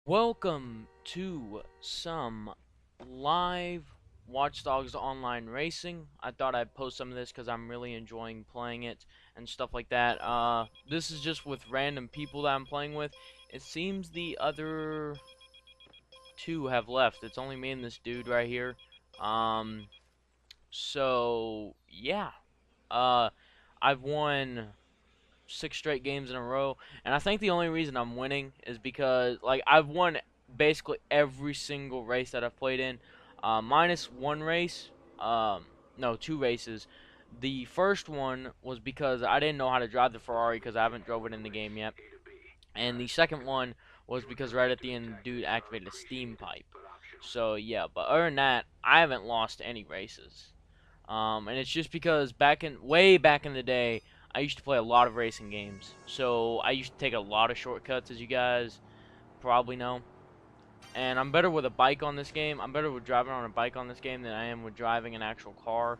Welcome to some live Watch Dogs online racing. I thought I'd post some of this because I'm really enjoying playing it and stuff like that. This is just with random people that I'm playing with. It seems the other two have left. It's only me and this dude right here. Um, so yeah. Uh, I've won 6 straight games in a row, and I think the only reason I'm winning is because like I've won basically every single race that I've played in, minus one race, no, 2 races. The first one was because I didn't know how to drive the Ferrari because I haven't drove it in the game yet, and the second one was because right at the end, dude activated a steam pipe. So yeah, but other than that, I haven't lost any races. And it's just because way back in the day, I used to play a lot of racing games. So I used to take a lot of shortcuts, as you guys probably know. And I'm better with a bike on this game. I'm better with driving on a bike on this game than I am with driving an actual car,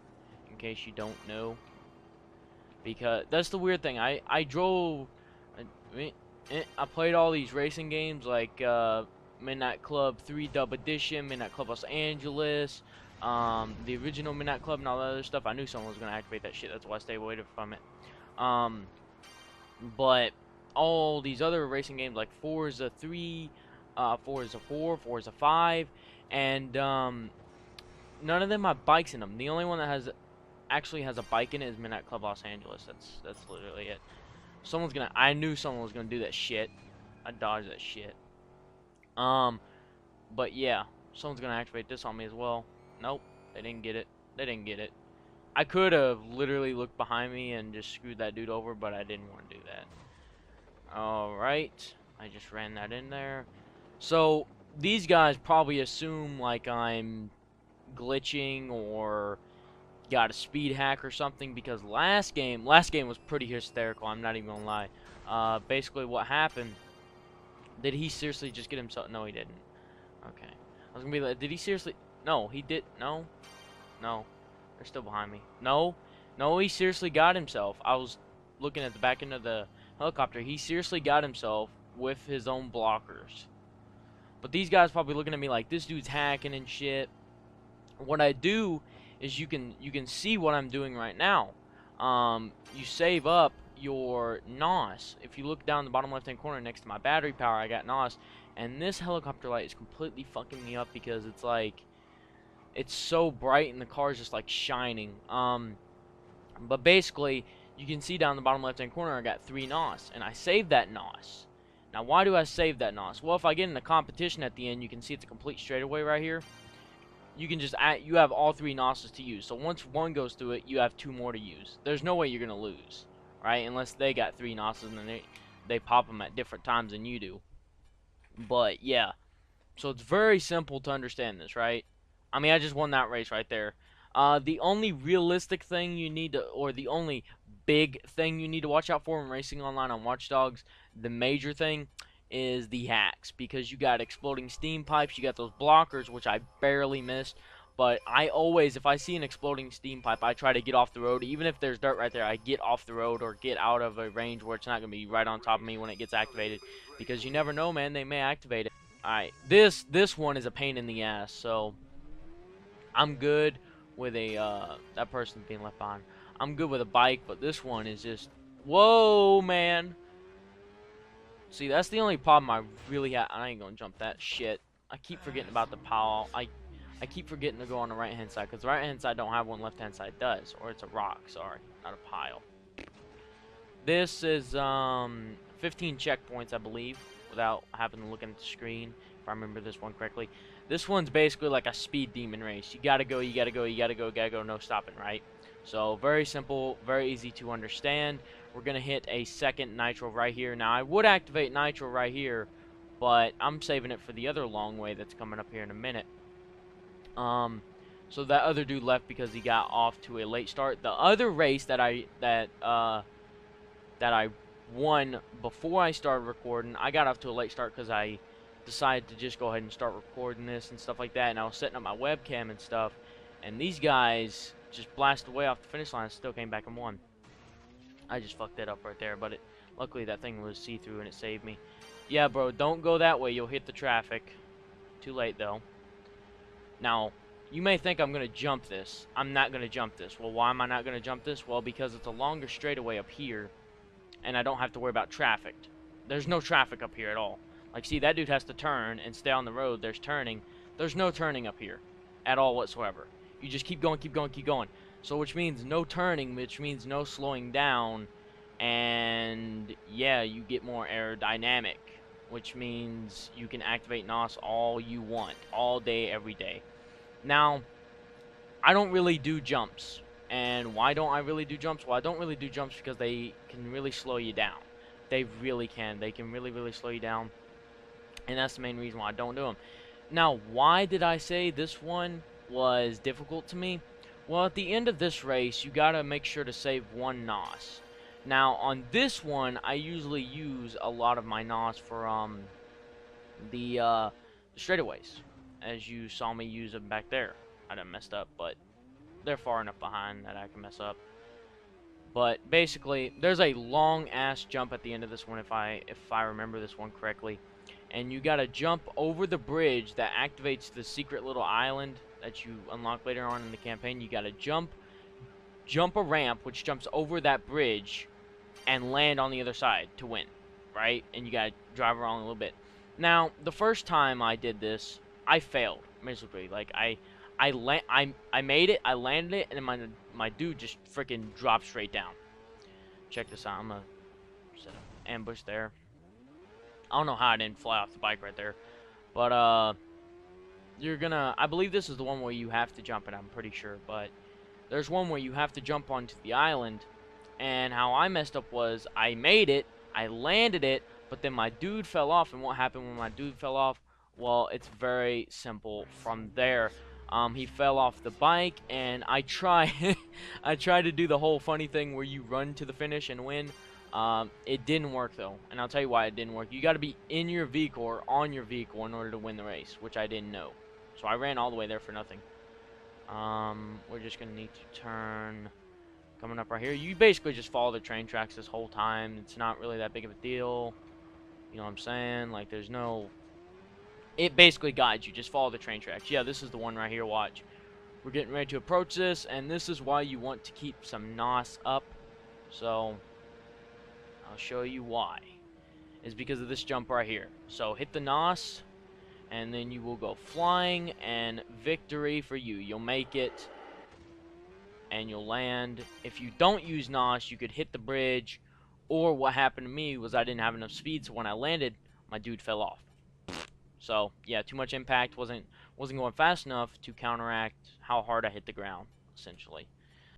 in case you don't know. Because that's the weird thing. I drove. I played all these racing games like Midnight Club 3 Dub Edition, Midnight Club Los Angeles, the original Midnight Club, and all that other stuff. I knew someone was gonna activate that shit. That's why I stayed away from it. Um, but all these other racing games like Forza 3, Forza 4, Forza 5, and none of them have bikes in them. The only one that actually has a bike in it is Midnight Club Los Angeles. That's literally it. I knew someone was gonna do that shit. I dodged that shit. Um, but yeah, someone's gonna activate this on me as well. Nope, they didn't get it. They didn't get it. I could have literally looked behind me and just screwed that dude over, but I didn't want to do that. Alright, I just ran that in there. So, these guys probably assume like I'm glitching or got a speed hack or something because last game was pretty hysterical. I'm not even gonna lie. Basically what happened? Did he seriously just get himself? No, he didn't. Okay, I was gonna be like, did he seriously? No, he did. No, no, they're still behind me. No, no, he seriously got himself. I was looking at the back end of the helicopter. He seriously got himself with his own blockers. But these guys probably looking at me like this dude's hacking and shit. What I do is you can see what I'm doing right now. You save up your NOS. If you look down the bottom left hand corner next to my battery power, I got NOS, and this helicopter light is completely fucking me up because it's like it's so bright and the car is just like shining. But basically you can see down the bottom left hand corner I got 3 NOS, and I saved that NOS. Now why do I save that NOS? Well, if I get in a competition at the end, you can see it's a complete straightaway right here. You can just you have all 3 NOSes to use. So once one goes through it, you have 2 more to use. There's no way you're gonna lose, right? Unless they got 3 NOSes and then they pop them at different times than you do. But yeah, so it's very simple to understand this, right? I mean, I just won that race right there. The only realistic thing you need to, or the only big thing you need to watch out for when racing online on Watch Dogs, the major thing, is the hacks. Because you got exploding steam pipes, you got those blockers, which I barely missed. But I always, if I see an exploding steam pipe, I try to get off the road. Even if there's dirt right there, I get off the road or get out of a range where it's not going to be right on top of me when it gets activated. Because you never know, man, they may activate it. Alright, this one is a pain in the ass, so I'm good with that person's being left behind. I'm good with a bike, but this one is just, whoa, man. See, that's the only problem I really have. I ain't gonna jump that shit. I keep forgetting about the pile. I keep forgetting to go on the right-hand side, because the right-hand side don't have one, left-hand side does. Or it's a rock, sorry, not a pile. This is, 15 checkpoints, I believe, without having to look at the screen, if I remember this one correctly. This one's basically like a speed demon race. You gotta go, you gotta go, you gotta go, gotta go, no stopping, right? So, very simple, very easy to understand. We're gonna hit a second nitro right here. Now, I would activate nitro right here, but I'm saving it for the other long way that's coming up here in a minute. So that other dude left because he got off to a late start. The other race that I won before I started recording, I got off to a late start because I decided to just go ahead and start recording this and stuff like that, and I was setting up my webcam and stuff, and these guys just blasted away off the finish line and still came back and won. I just fucked that up right there, but luckily that thing was see-through and it saved me. Yeah, bro, don't go that way. You'll hit the traffic. Too late, though. Now, you may think I'm going to jump this. I'm not going to jump this. Well, why am I not going to jump this? Well, because it's a longer straightaway up here, and I don't have to worry about traffic. There's no traffic up here at all. Like, see, that dude has to turn and stay on the road. There's turning. There's no turning up here at all whatsoever. You just keep going, keep going, keep going. So, which means no turning, which means no slowing down, and yeah, you get more aerodynamic, which means you can activate NOS all you want, all day, every day. Now, I don't really do jumps. And why don't I really do jumps? Well, I don't really do jumps because they can really slow you down. They really can. They can really, really slow you down. And that's the main reason why I don't do them. Now, why did I say this one was difficult to me? Well, at the end of this race, you gotta make sure to save one NOS. Now, on this one, I usually use a lot of my NOS for the straightaways, as you saw me use them back there. I done messed up, but they're far enough behind that I can mess up. But basically, there's a long ass jump at the end of this one, if I remember this one correctly. And you gotta jump over the bridge that activates the secret little island that you unlock later on in the campaign. You gotta jump a ramp which jumps over that bridge and land on the other side to win, right? And you gotta drive around a little bit. Now, the first time I did this, I failed miserably. Like I made it, I landed it, and then my dude just freaking dropped straight down. Check this out. I'm gonna set up ambush there. I don't know how I didn't fly off the bike right there, but you're gonna. I believe this is the one where you have to jump it. I'm pretty sure, but there's one where you have to jump onto the island. And how I messed up was I made it, I landed it, but then my dude fell off. And what happened when my dude fell off? Well, it's very simple from there. He fell off the bike, and I tried, I tried to do the whole funny thing where you run to the finish and win. It didn't work though, and I'll tell you why it didn't work. You got to be in your vehicle or on your vehicle in order to win the race, which I didn't know. So I ran all the way there for nothing. We're just gonna need to turn. Coming up right here, you basically just follow the train tracks this whole time. It's not really that big of a deal. You know what I'm saying? Like, there's no... It basically guides you. Just follow the train tracks. Yeah, this is the one right here. Watch. We're getting ready to approach this, and this is why you want to keep some NOS up. So, I'll show you why. It's because of this jump right here. So, hit the NOS, and then you will go flying, and victory for you. You'll make it, and you'll land. If you don't use NOS, you could hit the bridge, or what happened to me was I didn't have enough speed, so when I landed, my dude fell off. So yeah, too much impact, wasn't going fast enough to counteract how hard I hit the ground, essentially.